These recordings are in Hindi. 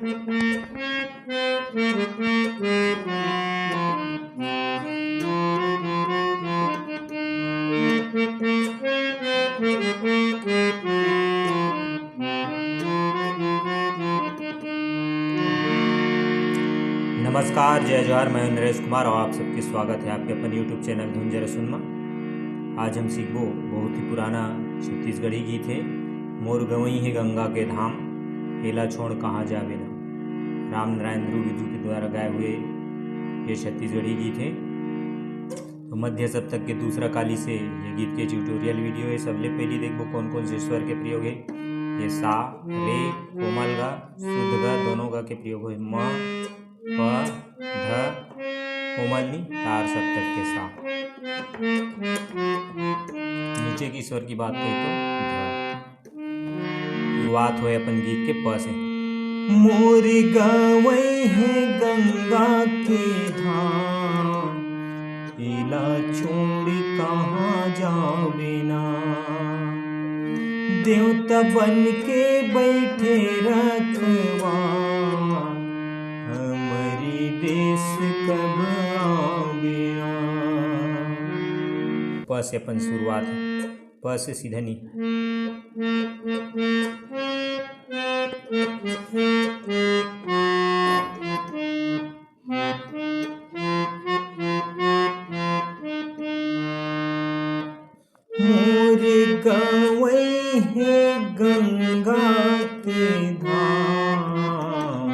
नमस्कार, जय जोहार। मैं नरेश कुमार और आप सबके स्वागत है आपके अपन यूट्यूब चैनल धुन जरा सुनमा। आज हम सीखबो बहुत ही पुराना छत्तीसगढ़ी गीत है, मोर गवई है गंगा के धाम, हेला छोड़ कहाँ जावे ना। राम नारायण ध्रुव विदु के द्वारा गाए हुए ये छत्तीसगढ़ी गीत है। तो मध्य सप्तक के दूसरा काली से ये गीत के ट्यूटोरियल वीडियो है। सबले पहले देखो कौन कौन से स्वर के प्रयोग है। ये सा, रे, कोमल गा, शुद्ध गा, दोनों गा के प्रयोग है। म, प, ध, कोमल नी, तार सप्तक के सा। नीचे की स्वर की बात करें तो ध। शुरुआत हुए अपन गीत के प से। मोर गवई है गंगा के धाम, इला छोड़ कहाँ जावे ना। देवता बन के बैठे रखवा, हमारी देश कब आवे ना। प से अपन शुरुआत है, प से सीधा नी। मोर गवई है गंगा के धाम,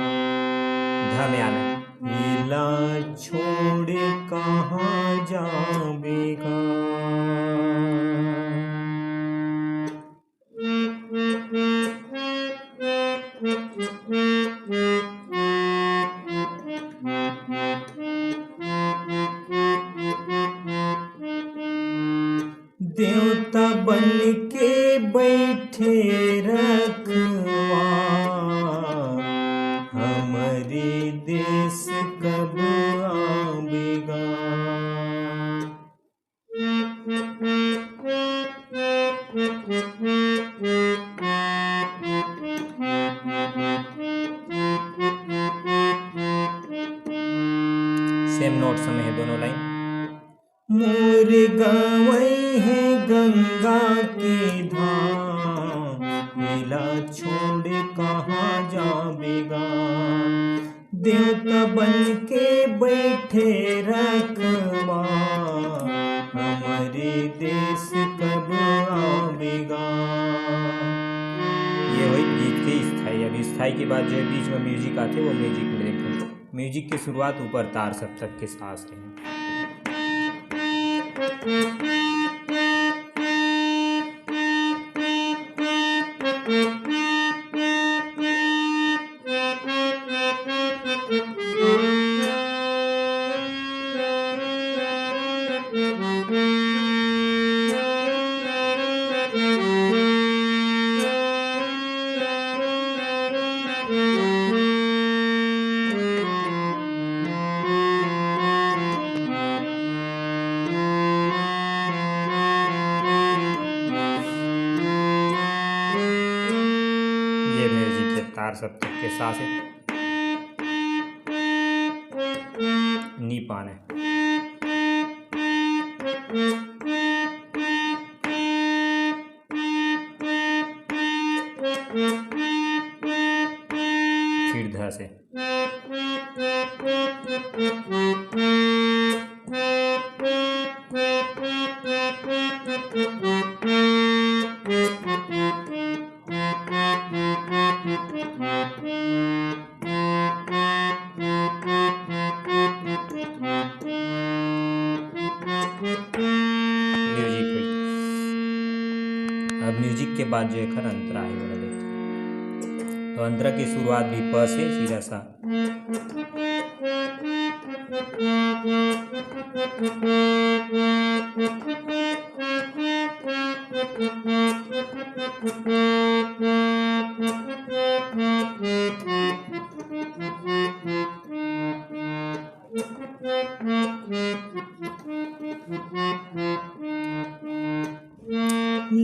ध में आना। नीला छोड़ कहाँ जावेगा। देवता बन के बैठे रखवा, हमारे देश कब आवेगा। सेम नोट समय है दोनों लाइन। मोर गवई है गंगा के धाम, मेला छोड़ कहाँ जावेगा। देवता बन के बैठे रखवा, हमारे देश कब आवेगा। ये वही गीत के स्थाई। अब स्थाई के बाद जो बीच में म्यूजिक आते वो म्यूजिक में देखते। म्यूजिक की शुरुआत ऊपर तार सप्तक के साथ है। ये म्यूजिक है तार सप्तक के साथ है। नी पान है। फिर ध से। म्यूजिक हुई। अब म्यूजिक के बाद जो है खर अंतरा है वाला देखते। तो अंतरा की शुरुआत भी प से सीधा सा।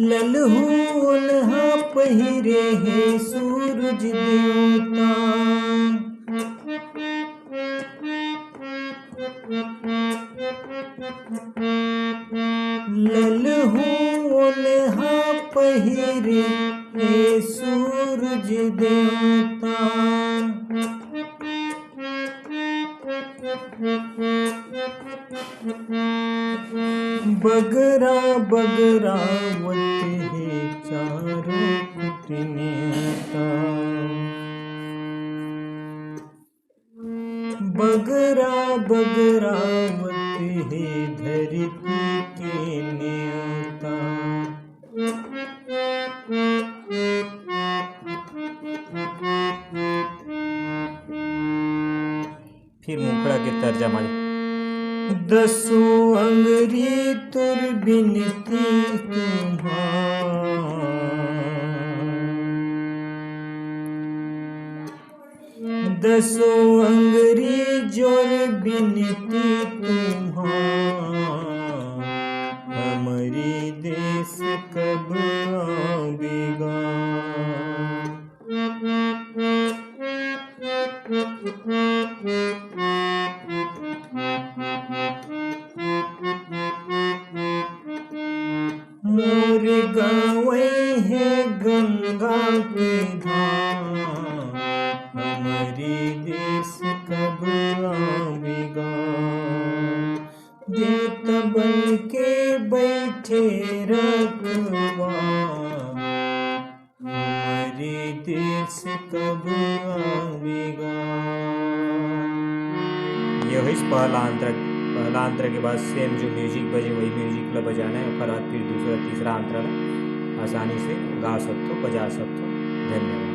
ललहून पहिरे है सूरज देवता, ललहुनहा पहिरे हे सूरज देवता, बगरा बगरावत है चारों कुटनेता, बगरा बगरावत है धरती के न्योता। फिर मुखड़ा के तर्जमा। दसों अंगरी तुर बिनती तुम्हार, दसों अंगरी जोर बिनती तुम्हार, हमारी देश कब आवेगा। मोर गाँवे है गंगा के धाम, हमारी देश कब आवेगा। देत बन के बैठे रखवा, हमारे देश कब आवेगा। यही पहला अंतर के बाद सेम जो म्यूजिक बजे वही म्यूजिक ला बजाना है, और फिर दूसरा तीसरा अंतर आसानी से गा सकते हो, बजा सकते हो। धन्यवाद।